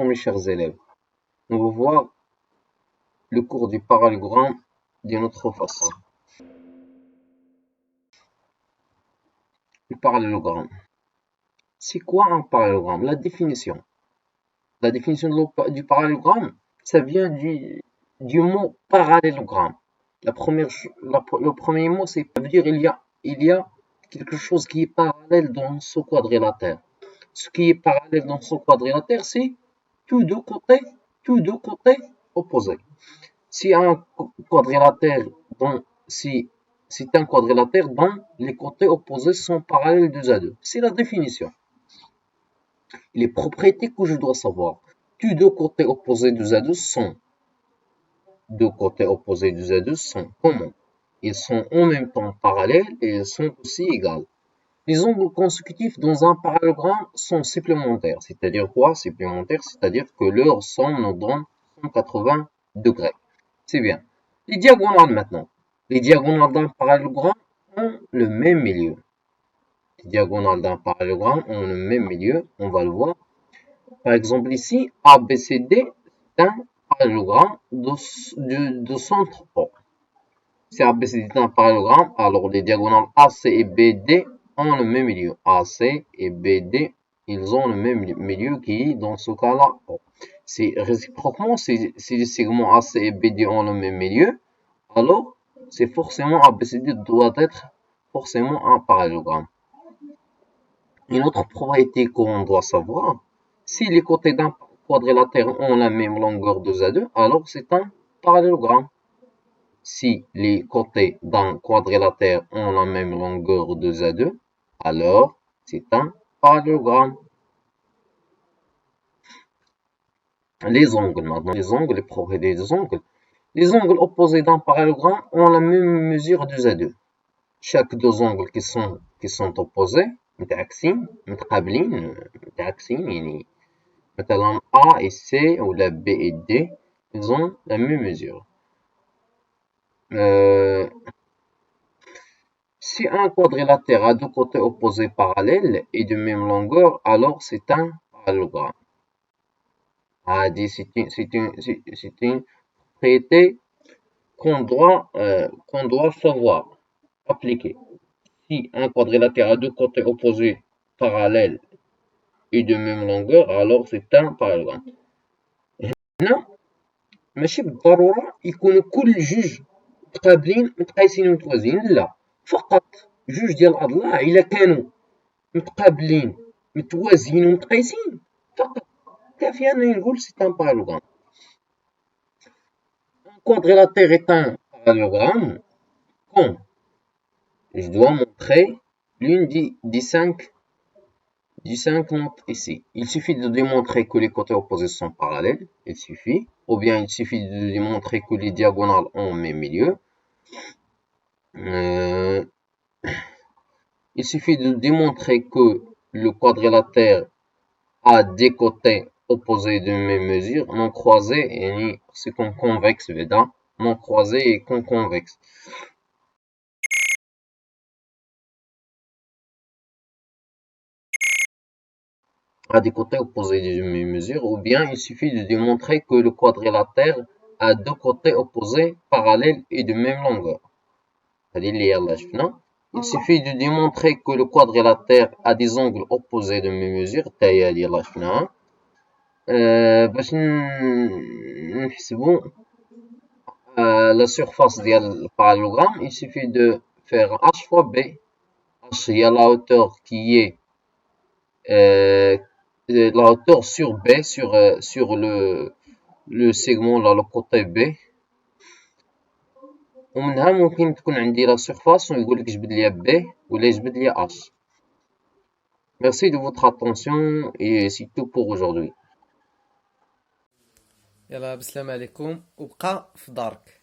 Bonjour mes chers élèves, on va voir le cours du parallélogramme d'une autre façon. Le parallélogramme. C'est quoi un parallélogramme? La définition. La définition du parallélogramme, ça vient du mot parallélogramme. Le premier mot, ça veut dire il y a quelque chose qui est parallèle dans ce quadrilatère. Ce qui est parallèle dans ce quadrilatère, c'est tous deux côtés opposés. Si un quadrilatère c'est un quadrilatère dont les côtés opposés sont parallèles deux à deux. C'est la définition. Les propriétés que je dois savoir. Tous deux côtés opposés deux à deux sont comment? Ils sont en même temps parallèles et ils sont aussi égaux. Les angles consécutifs dans un parallélogramme sont supplémentaires. C'est-à-dire quoi? Supplémentaires, c'est-à-dire que leur somme nous donne 180 degrés. C'est bien. Les diagonales maintenant. Les diagonales d'un parallélogramme ont le même milieu. Les diagonales d'un parallélogramme ont le même milieu. On va le voir. Par exemple ici, ABCD, c'est un parallélogramme de centre O. Si ABCD est un parallélogramme, alors les diagonales AC et BD ont le même milieu. AC et BD, ils ont le même milieu qui est dans ce cas-là O. C'est réciproquement, si les segments AC et BD ont le même milieu, alors c'est forcément ABCD doit être forcément un parallélogramme. Une autre propriété qu'on doit savoir, si les côtés d'un quadrilatère ont la même longueur 2 à 2, alors c'est un parallélogramme. Si les côtés d'un quadrilatère ont la même longueur 2 à 2, alors c'est un parallélogramme. Les angles maintenant, les propriétés des angles. Les angles opposés d'un parallélogramme ont la même mesure 2 à 2. Chaque deux angles qui sont opposés متعاكسين يعني مثلا A et C ou la B et D, ils ont la même mesure. Si un quadrilatère a deux côtés opposés parallèles et de même longueur, alors c'est un parallélogramme. C'est une propriété qu'on doit savoir appliquer. Si un quadrilatère a deux côtés opposés parallèles et de même longueur, alors c'est un parallélogramme. هنا ماشي بالضرورة يكونوا كل جوج متقابلين متقايسين ومتوازيين، لا، فقط جوج ديال الأضلاع إلا كانوا متقابلين متوازيين ومتقايسين فقط كافي أنني نقول سي ان parallélogramme. Un quadrilatère est un parallélogramme quand je dois montrer l'une des cinq notes ici. Il suffit de démontrer que les côtés opposés sont parallèles, ou bien il suffit de démontrer que les diagonales ont le même milieu. Il suffit de démontrer que le quadrilatère a des côtés opposés de même mesure, non croisés, et c'est convexe, non croisés et convexe. À des côtés opposés de même mesure, ou bien il suffit de démontrer que le quadrilatère a deux côtés opposés parallèles et de même longueur. Il suffit de démontrer que le quadrilatère a des angles opposés de même mesure. باش نحسبوا la surface du parallélogramme, il suffit de faire h fois b. H, il y a la hauteur qui est la hauteur sur B, sur le segment là, le côté B. ومنها ممكن تكون عندي la surface ويقول لك جبد لي B ولا جبد لي H. Merci de votre attention et c'est tout pour aujourd'hui. يلا بسلام عليكم وبقى في دارك.